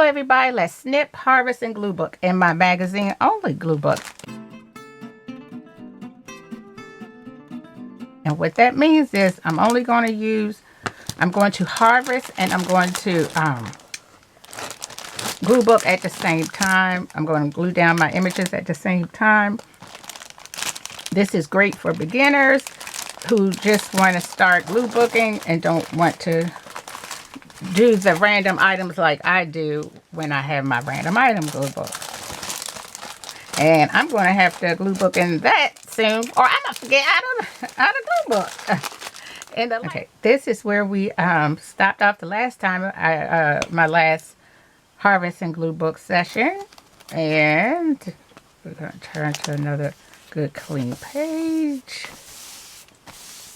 everybody, let's snip, harvest, and glue book in my magazine only glue book. And what that means is I'm only going to harvest and I'm going to glue book at the same time. I'm going to glue down my images at the same time. This is great for beginners who just want to start glue booking and don't want to do the random items like I do when I have my random item glue book. And I'm going to have to glue book in that soon, or I'm going to forget out of glue book. Okay, this is where we stopped off the last time, my last harvest and glue book session. And we're going to turn to another good clean page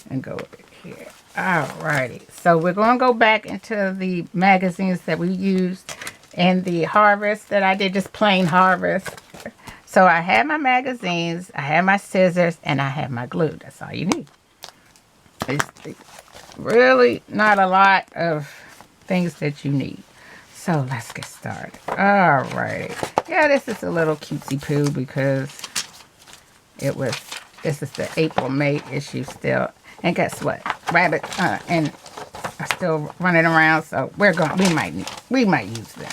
and go over here. Alrighty, so we're going to go back into the magazines that we used in the harvest that I did, just plain harvest. So I have my magazines, I have my scissors, and I have my glue. That's all you need. It's really not a lot of things that you need. So let's get started. Alrighty. Yeah, this is a little cutesy poo because this is the April-May issue still. And guess what? Rabbits and are still running around, so we might use them.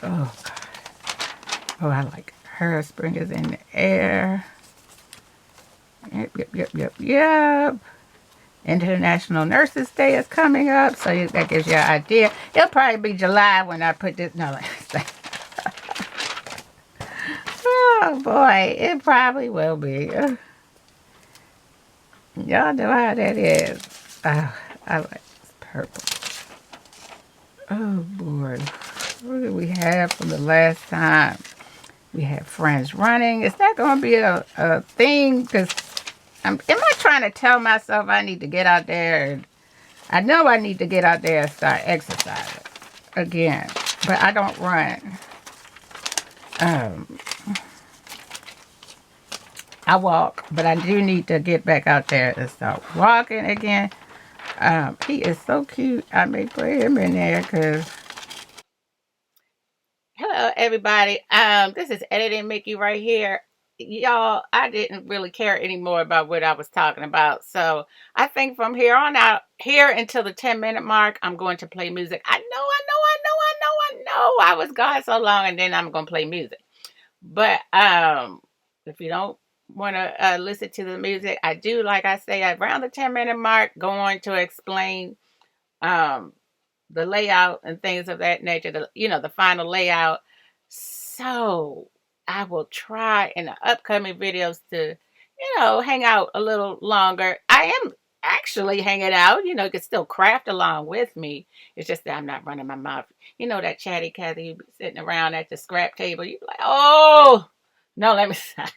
Oh God. Oh, I like her. Spring is in the air. Yep. International Nurses Day is coming up, so that gives you an idea. It'll probably be July when I put this. No, oh boy, it probably will be. Y'all know how that is. Oh, I like this purple. Oh boy, what did we have from the last time? We had friends running. Is that going to be a thing? Because am I trying to tell myself I need to get out there? I know I need to get out there and start exercising again, but I don't run. I walk, but I do need to get back out there and start walking again. He is so cute. I may put him in there because... Hello, everybody. This is Editing Micki right here. Y'all, I didn't really care anymore about what I was talking about. So I think from here on out, here until the 10-minute mark, I'm going to play music. I know. I was gone so long, and then I'm going to play music. But if you don't want to listen to the music, I do, like I say, around the 10-minute mark, going to explain the layout and things of that nature, the final layout. So I will try in the upcoming videos to, hang out a little longer. I am actually hanging out, you can still craft along with me. It's just that I'm not running my mouth. You know that chatty Cathy, you be sitting around at the scrap table, you be like, oh, no, let me stop.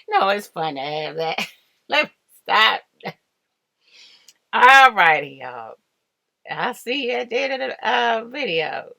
No, it's fun to have that. Let me stop. All righty, y'all. I'll see you at the end of the video.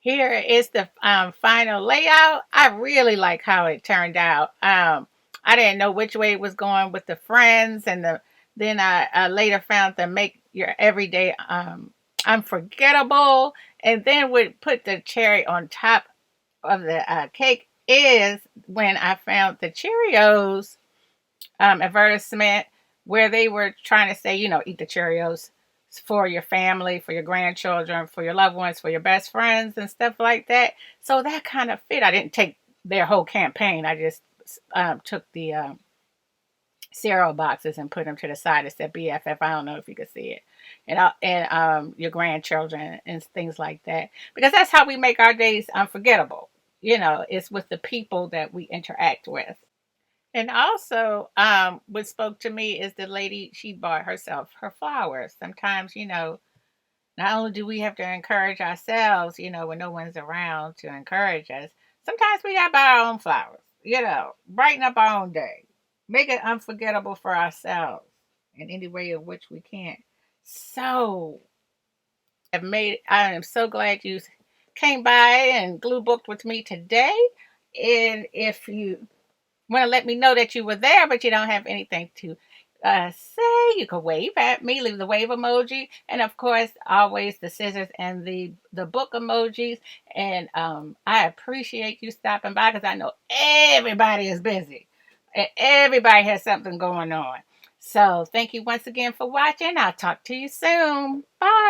Here is the final layout. I really like how it turned out. I didn't know which way it was going with the friends, and then I later found the make your everyday unforgettable, and then would put the cherry on top of the cake is when I found the Cheerios advertisement where they were trying to say, eat the Cheerios for your family, for your grandchildren, for your loved ones, for your best friends and stuff like that. So that kind of fit. I didn't take their whole campaign. I just took the cereal boxes and put them to the side. It said BFF. I don't know if you can see it, and your grandchildren and things like that, because that's how we make our days unforgettable. You know, it's with the people that we interact with. And also, what spoke to me is the lady, she bought herself her flowers. Sometimes, you know, not only do we have to encourage ourselves, you know, when no one's around to encourage us, sometimes we got to buy our own flowers, you know, brighten up our own day, make it unforgettable for ourselves in any way in which we can. So, I am so glad you came by and glue booked with me today. And if you want to let me know that you were there, but you don't have anything to say, you can wave at me, leave the wave emoji, and of course, always the scissors and the book emojis. And I appreciate you stopping by because I know everybody is busy and everybody has something going on. So thank you once again for watching. I'll talk to you soon. Bye.